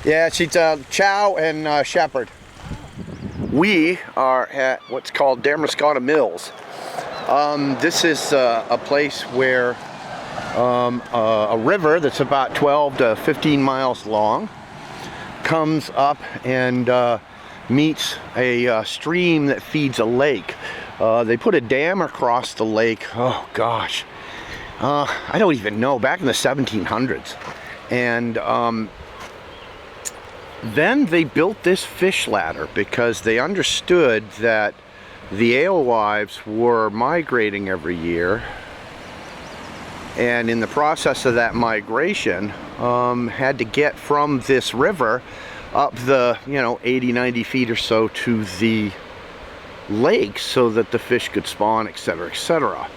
Yeah, she's Chow and Shepherd. We are at what's called Damariscotta Mills. This is a place where a river that's about 12 to 15 miles long comes up and meets a stream that feeds a lake. They put a dam across the lake, oh gosh, I don't even know, back in the 1700s. And then they built this fish ladder because they understood that the alewives were migrating every year, and in the process of that migration had to get from this river up the 80-90 feet or so to the lake so that the fish could spawn, etc., etc.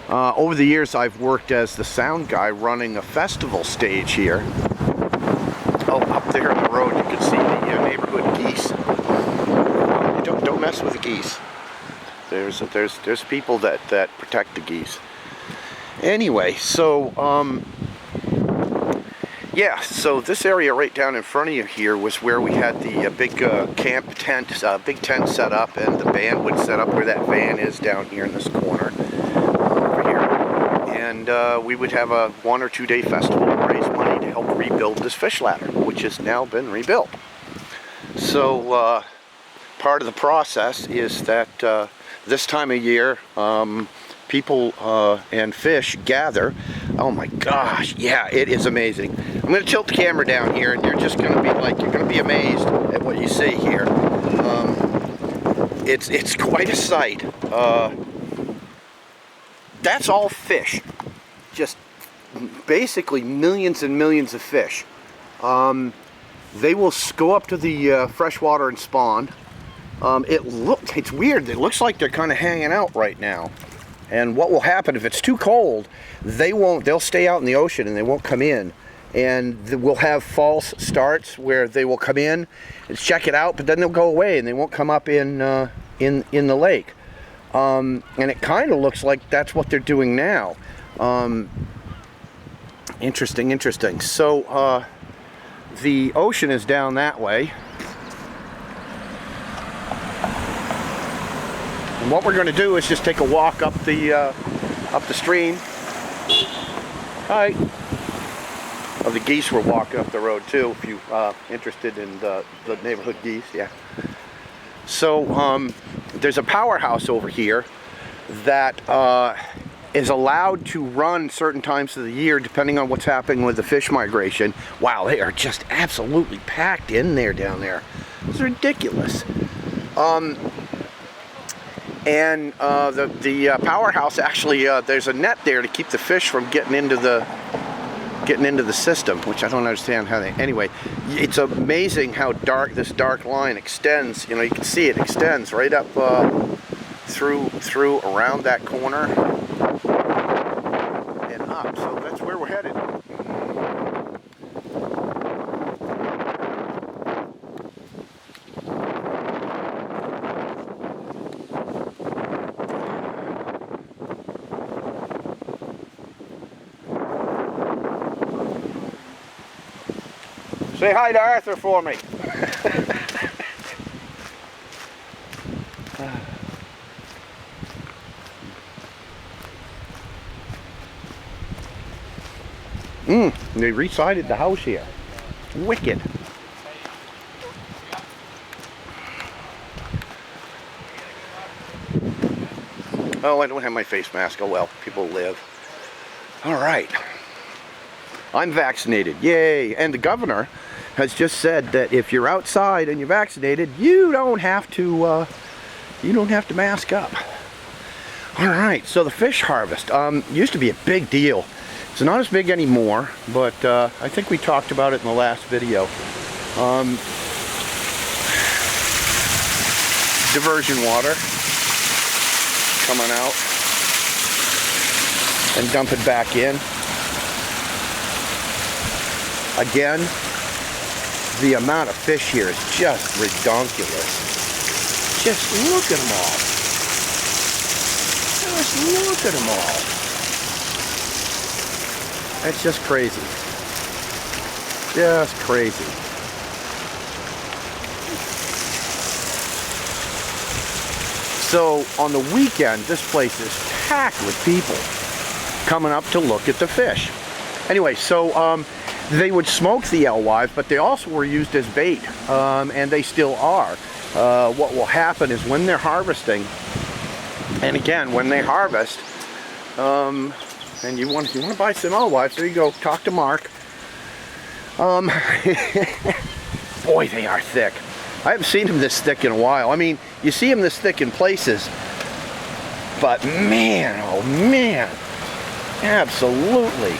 Over the years I've worked as the sound guy running a festival stage here. Oh, up there on the road you can see the neighborhood geese. Don't mess with the geese. There's people that protect the geese. Anyway, so yeah, so this area right down in front of you here was where we had the big camp tent, big tent set up, and the band would set up where that van is down here in this corner over here. And we would have a 1 or 2 day festival to raise money to help rebuild this fish ladder, which has now been rebuilt. So part of the process is that this time of year people and fish gather. Oh my gosh, yeah, it is amazing. I'm going to tilt the camera down here and you're just going to be like, you're going to be amazed at what you see here. It's quite a sight. That's all fish. Just basically millions and millions of fish. They will go up to the freshwater and spawn. It's weird. It looks like they're kind of hanging out right now. And what will happen if it's too cold, they'll stay out in the ocean and they won't come in. And we'll have false starts where they will come in and check it out, but then they'll go away and they won't come up in the lake. And it kind of looks like that's what they're doing now. Interesting. So the ocean is down that way. And what we're going to do is just take a walk up the stream. Hi. Oh, the geese were walking up the road too, if you're interested in the neighborhood geese, yeah. So there's a powerhouse over here that is allowed to run certain times of the year depending on what's happening with the fish migration. Wow, they are just absolutely packed in there down there. It's ridiculous. And the powerhouse actually, there's a net there to keep the fish from getting into the system, which I don't understand how they. Anyway, it's amazing how dark this dark line extends. You can see it extends right up through around that corner and up. So that's where we're headed. Say hi to Arthur for me. They re-sided the house here. Wicked. Oh, I don't have my face mask. Oh well, people live. All right. I'm vaccinated. Yay. And the governor has just said that if you're outside and you're vaccinated, you don't have to mask up. All right, so the fish harvest used to be a big deal. It's not as big anymore, but I think we talked about it in the last video. Diversion water coming out and dump it back in. Again, the amount of fish here is just redonkulous. Just look at them all. Just look at them all. That's just crazy. Just crazy. So on the weekend, this place is packed with people coming up to look at the fish. Anyway, so they would smoke the alewives, but they also were used as bait, and they still are. What will happen is when they're harvesting, and again, when they harvest, and you want to buy some alewives, there you go, talk to Mark. Boy, they are thick. I haven't seen them this thick in a while. I mean, you see them this thick in places, but man, oh man, absolutely.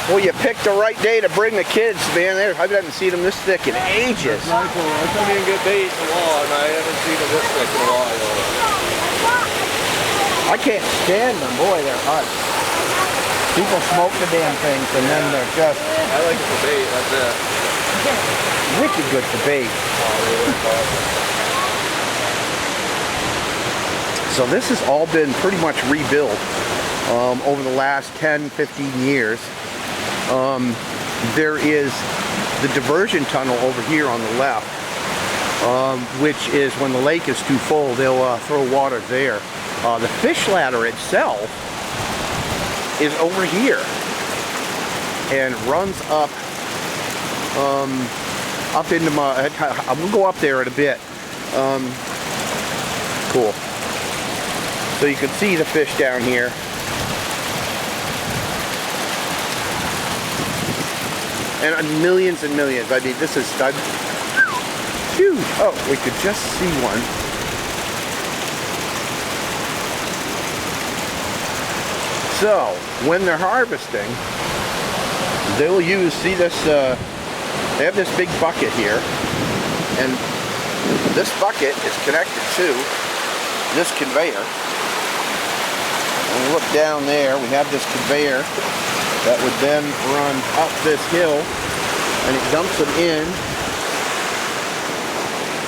Well, you picked the right day to bring the kids, man. I haven't seen them this thick in ages. That's cool. I couldn't even get bait in a while, and I haven't seen them this thick in a while. I can't stand them. Boy, they're hot. People smoke the damn things, and then they're just... I like it for bait, that's it. Wicked good for bait. So this has all been pretty much rebuilt over the last 10, 15 years. There is the diversion tunnel over here on the left, which is when the lake is too full, they'll throw water there. The fish ladder itself is over here and runs up into my... I'm gonna go up there in a bit. Cool. So you can see the fish down here. And millions and millions. I mean, this is... Phew. Oh, we could just see one. So, when they're harvesting, they'll use, see this, they have this big bucket here, and this bucket is connected to this conveyor. And we look down there, we have this conveyor that would then run up this hill, and it dumps them in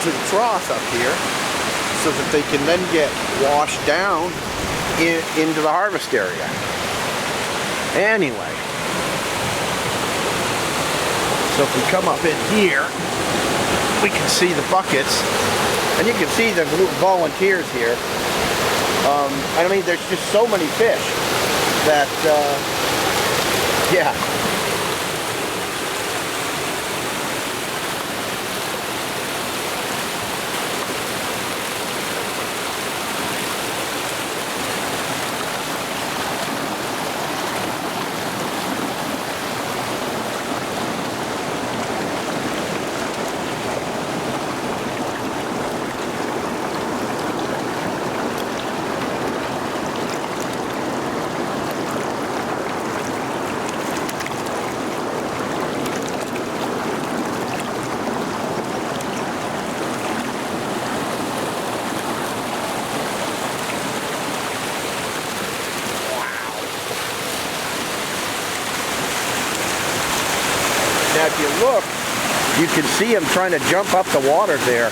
to the trough up here, so that they can then get washed down into the harvest area. Anyway, so if we come up in here, we can see the buckets, and you can see the volunteers here. And I mean, there's just so many fish that, yeah. Now if you look, you can see him trying to jump up the water there,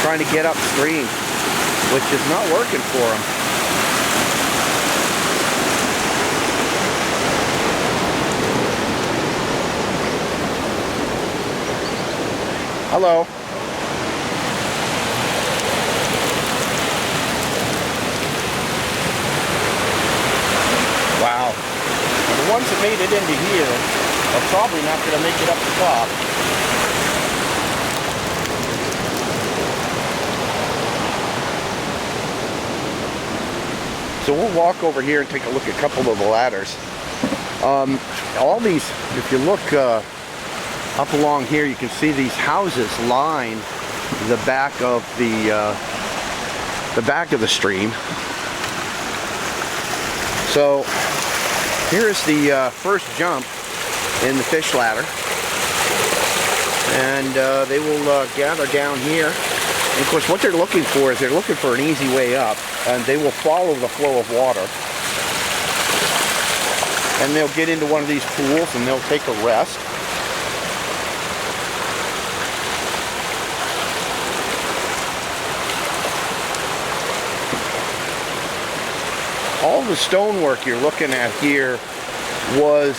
trying to get upstream, which is not working for him. Hello. Wow. Well, the ones that made it into here are probably not going to make it up the top. So we'll walk over here and take a look at a couple of the ladders. All these, if you look up along here, you can see these houses line the back of the stream. So here's the first jump in the fish ladder, and they will gather down here. And of course, what they're looking for is they're looking for an easy way up, and they will follow the flow of water. And they'll get into one of these pools and they'll take a rest. all the stonework you're looking at here was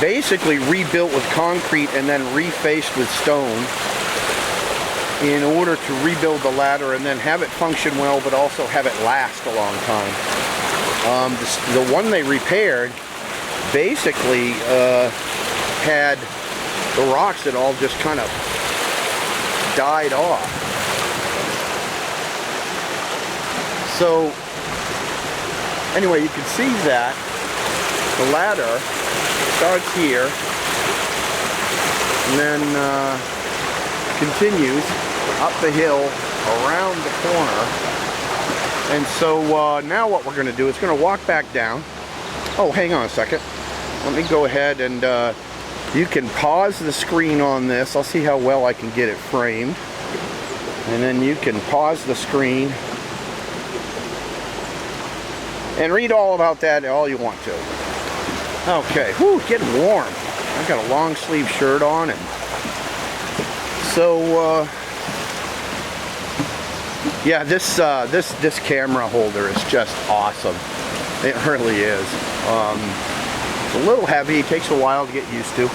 basically rebuilt with concrete and then refaced with stone in order to rebuild the ladder and then have it function well, but also have it last a long time. The one they repaired basically had the rocks that all just kind of died off. So anyway, you can see that the ladder starts here and then continues up the hill around the corner. And so now what we're going to do is going to walk back down. Oh, hang on a second. Let me go ahead and you can pause the screen on this. I'll see how well I can get it framed. And then you can pause the screen and read all about that all you want to. Okay, whew, getting warm. I've got a long sleeve shirt on, and so yeah, this camera holder is just awesome. It really is. It's a little heavy. It takes a while to get used to.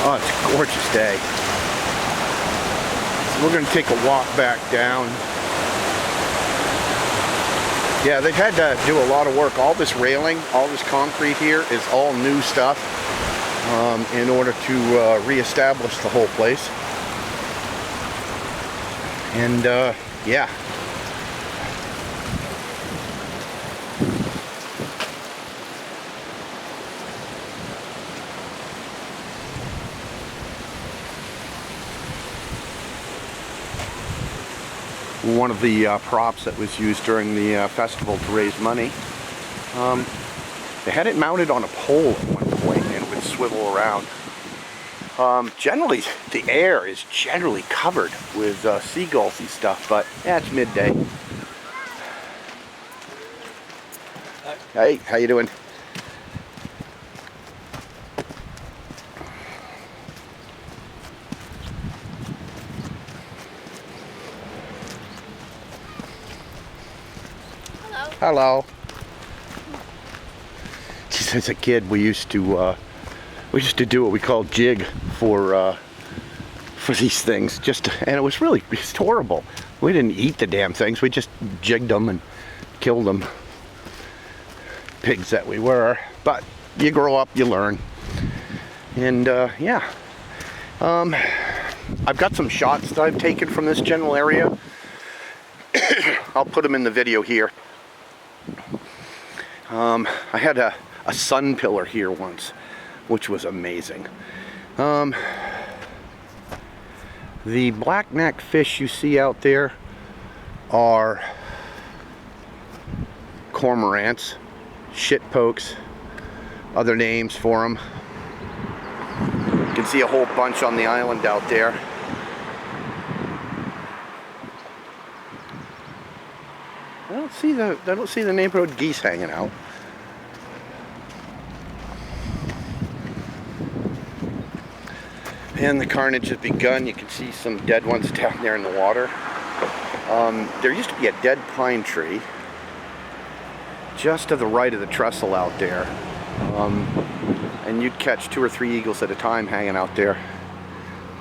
Oh, it's a gorgeous day. So we're going to take a walk back down. Yeah, they've had to do a lot of work. All this railing, all this concrete here is all new stuff in order to reestablish the whole place. And yeah. One of the props that was used during the festival to raise money. They had it mounted on a pole at one point and it would swivel around. Generally, the air is generally covered with seagulls and stuff, but yeah, it's midday. Hey, how you doing? Hello. Geez, as a kid, we used to do what we called jig for these things. And it was it's horrible. We didn't eat the damn things. We just jigged them and killed them. Pigs that we were. But you grow up, you learn. And yeah, I've got some shots that I've taken from this general area. I'll put them in the video here. I had a sun pillar here once, which was amazing. The black-necked fish you see out there are cormorants, shitpokes, other names for them. You can see a whole bunch on the island out there. I don't see the neighborhood geese hanging out. And the carnage has begun. You can see some dead ones down there in the water. There used to be a dead pine tree just to the right of the trestle out there. And you'd catch 2 or 3 eagles at a time hanging out there.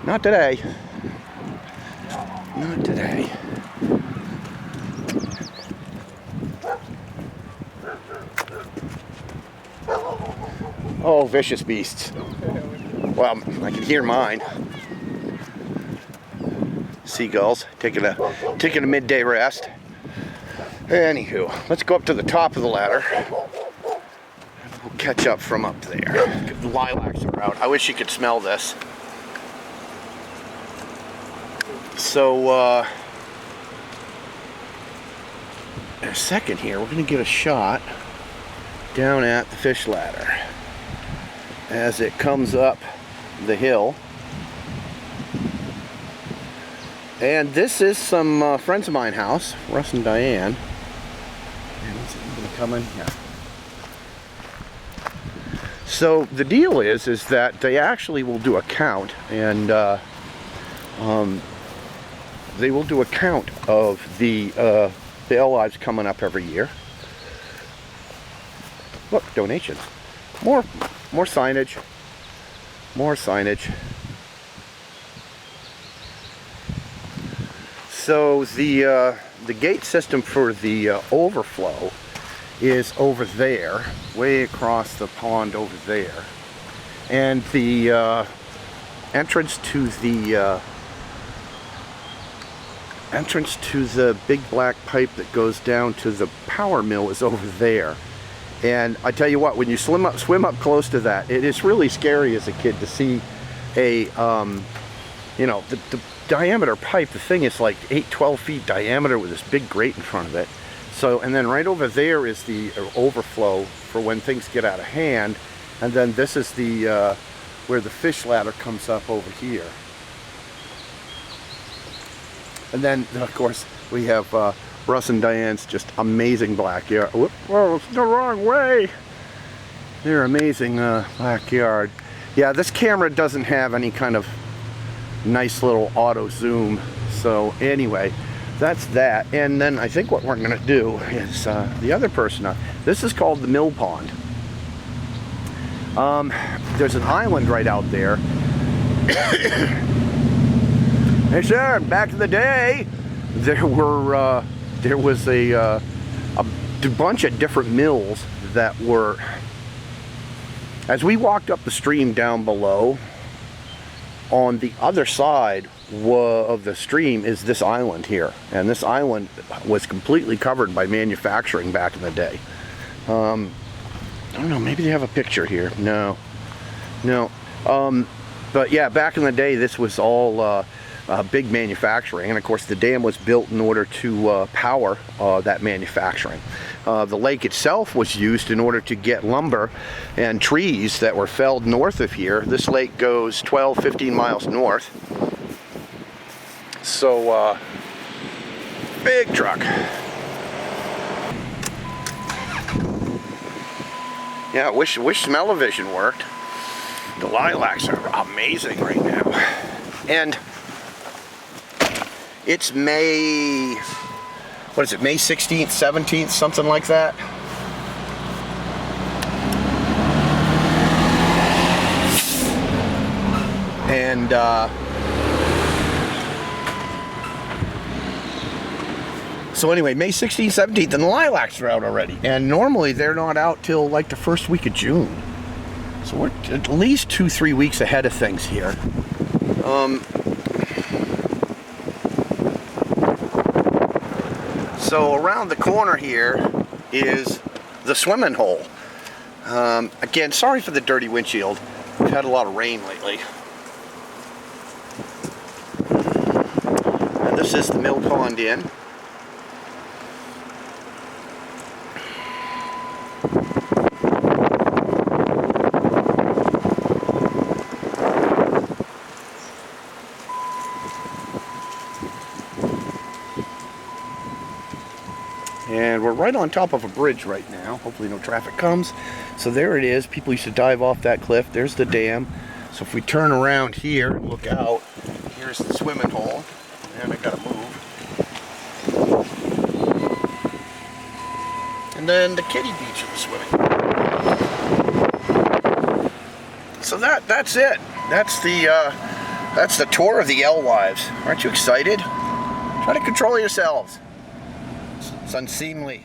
Not today. Not today. Oh, vicious beasts. Well, I can hear mine. Seagulls taking a midday rest. Anywho, let's go up to the top of the ladder. We'll catch up from up there. The lilacs are out. I wish you could smell this. So, in a second here, we're going to get a shot down at the fish ladder as it comes up the hill. And this is some friends of mine house, Russ and Diane. And is anybody coming? Yeah. So the deal is that they actually will do a count, and they will do a count of the alewives coming up every year. Look, donations. More signage. More signage. So the gate system for the overflow is over there, way across the pond over there, and the entrance to the big black pipe that goes down to the power mill is over there. And I tell you what, when you swim up close to that, it is really scary as a kid to see a you know, the diameter pipe. The thing is like 12 feet diameter with this big grate in front of it. So, and then right over there is the overflow for when things get out of hand, and then this is the where the fish ladder comes up over here. And then of course we have Russ and Diane's just amazing backyard. Whoa, it's the wrong way. Their amazing backyard. Yeah, this camera doesn't have any kind of nice little auto zoom. So anyway, that's that. And then I think what we're gonna do is the other person. This is called the Mill Pond. There's an island right out there. Hey, sir, back in the day, there was a bunch of different mills that were. As we walked up the stream down below, on the other side of the stream is this island here, and this island was completely covered by manufacturing back in the day. I don't know, maybe they have a picture here. No. But yeah, back in the day, this was all big manufacturing, and of course the dam was built in order to power that manufacturing. The lake itself was used in order to get lumber and trees that were felled north of here. This lake goes 12-15 miles north. So big truck. Yeah, wish smell-o-vision worked. The lilacs are amazing right now. And it's May, what is it, May 16th, 17th, something like that. And so anyway, May 16th, 17th, and the lilacs are out already. And normally they're not out till like the first week of June. So we're at least 2-3 weeks ahead of things here. So around the corner here is the swimming hole. Again, sorry for the dirty windshield. We've had a lot of rain lately. And this is the Mill Pond Inn. And we're right on top of a bridge right now. Hopefully no traffic comes. So there it is. People used to dive off that cliff. There's the dam. So if we turn around here and look out, here's the swimming hole. And I gotta move. And then the kiddie beach of the swimming pool. So that's it. That's the tour of the alewives. Aren't you excited? Try to control yourselves. It's unseemly.